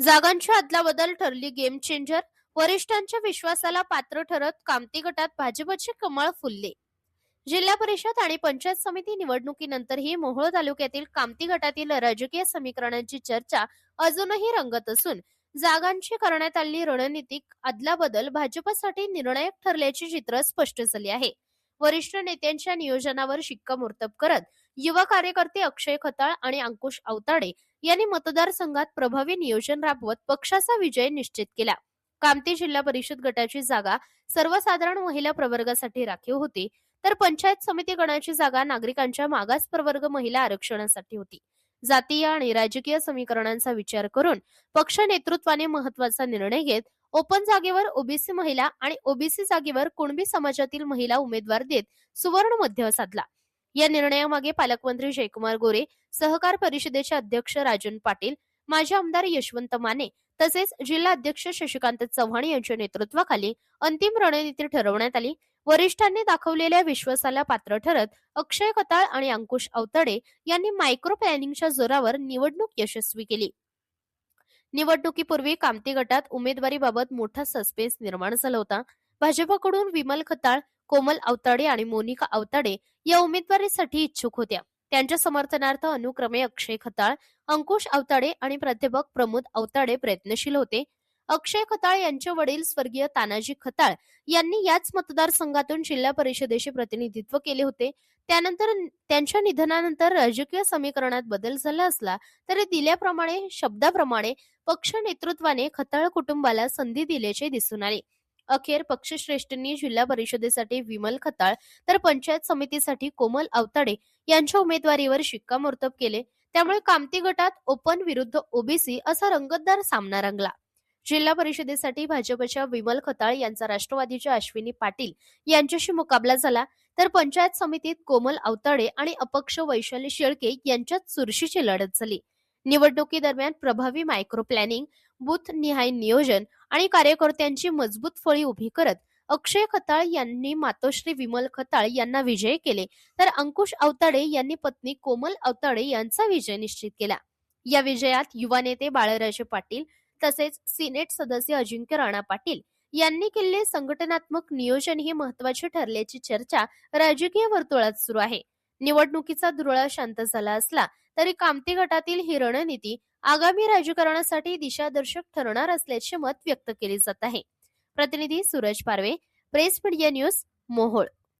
जागांची अदलाबदल ठरली गेम चेंजर. वरिष्ठांच्या विश्वासाला पात्र ठरत कामती गटात भाजपचे कमळ फुलले. जिल्हा परिषद आणि पंचायत समिती निवडणुकीनंतरही मोहोळ तालुक्यातील कामती गटातील राजकीय समीकरणांची चर्चा अजूनही रंगत असून जागांची करण्यात आलेली रणनीतिक अदलाबदल भाजपसाठी निर्णायक ठरल्याचे चित्र स्पष्ट झाले आहे. वरिष्ठ नेत्यांच्या नियोजनावर शिक्कामोर्तब करत युवा कार्यकर्ते अक्षय खताळ आणि अंकुश अवताडे यांनी मतदारसंघात प्रभावी नियोजन राबवत पक्षाचा विजय निश्चित केला. कामती जिल्हा परिषद गटाची जागा सर्वसाधारण महिला प्रवर्गासाठी राखीव होती, तर पंचायत समिती गणाची जागा नागरिकांच्या मागास प्रवर्ग महिला आरक्षणासाठी होती. जातीय आणि राजकीय समीकरणांचा विचार करून पक्ष नेतृत्वाने महत्वाचा निर्णय घेत ओपन जागेवर ओबीसी महिला आणि ओबीसी जागेवर कुणबी समाजातील महिला उमेदवार देत सुवर्ण मध्य साधला. या निर्णयामागे पालकमंत्री जयकुमार गोरे, सहकार परिषदेचे अध्यक्ष राजन पाटील, माजी आमदार यशवंत माने तसेच जिल्हा अध्यक्ष शशिकांत चव्हाण यांच्या नेतृत्वाखाली अंतिम रणनीती ठरवण्यात आली. वरिष्ठांनी दाखवलेल्या विश्वासाला पात्र ठरत अक्षय खताळ आणि अंकुश अवताडे यांनी मायक्रो प्लॅनिंगच्या जोरावर निवडणूक यशस्वी केली. निवडणुकीपूर्वी कामती गटात उमेदवारीबाबत मोठा सस्पेन्स निर्माण झाला होता. भाजपकडून विमल खताळ, कोमल अवताडे आणि मोनिका अवताडे या उमेदवारीसाठी इच्छुक होत्या. त्यांच्या समर्थनार्थ अनुक्रमे अक्षय खताळ, अंकुश अवताडे आणि प्राध्यापक प्रमोद अवताडे प्रयत्नशील होते. अक्षय खताळ यांचे वडील स्वर्गीय तानाजी खताळ यांनी याच मतदारसंघातून जिल्हा परिषदेचे प्रतिनिधित्व केले होते. त्यानंतर त्यांच्या निधनानंतर राजकीय समीकरणात बदल झाला असला तरी दिल्याप्रमाणे शब्दाप्रमाणे पक्ष नेतृत्वाने खताळ कुटुंबाला संधी दिल्याचे दिसून आले. अखेर पक्षश्रेष्ठींनी जिल्हा परिषदेसाठी विमल खताळ तर पंचायत समितीसाठी कोमल अवताडे यांच्या उमेदवारीवर शिक्कामोर्तब केले. त्यामुळे कामती गटात ओपन विरुद्ध ओबीसी असा रंगतदार सामना रंगला. जिल्हा परिषदेसाठी भाजपच्या विमल खताळ यांचा राष्ट्रवादीच्या अश्विनी पाटील यांच्याशी मुकाबला झाला, तर पंचायत समितीत कोमल अवताडे आणि अपक्ष वैशाली शेळके यांच्यात चुरशीची लढत झाली. निवडणुकीदरम्यान प्रभावी मायक्रो प्लॅनिंग, बूथ निहाय नियोजन आणि कार्यकर्त्यांची मजबूत फळी उभी करत अक्षय खताळ यांनी मातोश्री विमल खताळ यांना विजयी केले, तर अंकुश अवताडे यांनी पत्नी कोमल अवताडे यांचा विजय निश्चित केला. या विजयात युवा नेते बाळराजे पाटील तसेच सिनेट सदस्य अजिंक्य राणा पाटील यांनी केलेले संघटनात्मक नियोजन ही महत्वाचे ठरल्याची चर्चा राजकीय वर्तुळात सुरू आहे. निवडणुकीचा धुरळा शांत झाला असला तरी कामती गटातील ही रणनीती आगामी राजकारणासाठी दिशादर्शक ठरणार असल्याचे मत व्यक्त केले जात आहे. प्रतिनिधी सूरज पारवे, प्रेस मीडिया न्यूज, मोहोळ.